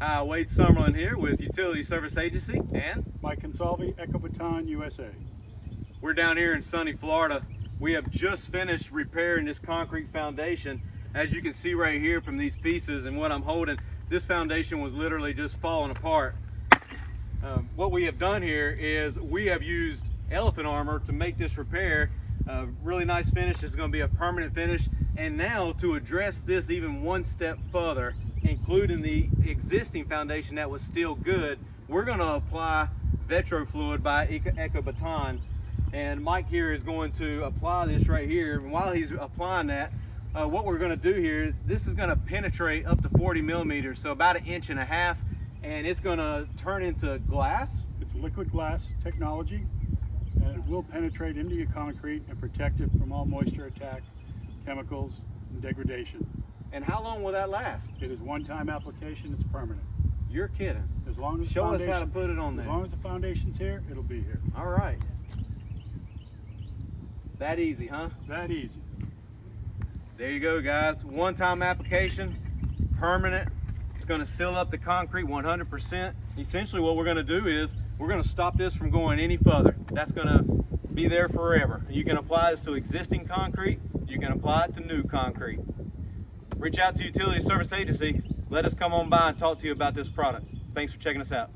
Hi, Wade Summerlin here with Utility Service Agency, and Mike Consalvi, Ecobeton USA. we're down here in sunny Florida. We have just finished repairing this concrete foundation. As you can see right here from these pieces and what I'm holding, this foundation was literally just falling apart. What we have done here is we have used elephant armor to make this repair. Really nice finish. This is going to be a permanent finish. And now, to address this even one step further, including the existing foundation that was still good, we're going to apply VetroFluid by Ecobeton. And Mike here is going to apply this right here. And while he's applying that, what we're going to do here is this is going to penetrate up to 40 millimeters, so about 1.5 inches, and it's going to turn into glass. It's liquid glass technology, and it will penetrate into your concrete and protect it from all moisture attack, chemicals, and degradation. And how long will that last? It is one-time application. It's permanent. You're kidding. As long as Show us how to put it on there. As long as the foundation's here, it'll be here. All right. That easy, huh? That easy. There you go, guys. One-time application, permanent. It's going to seal up the concrete 100%. Essentially what we're going to do is we're going to stop this from going any further. That's going to be there forever. You can apply this to existing concrete. You can apply it to new concrete. Reach out to Utility Service Agency. Let us come on by and talk to you about this product. Thanks for checking us out.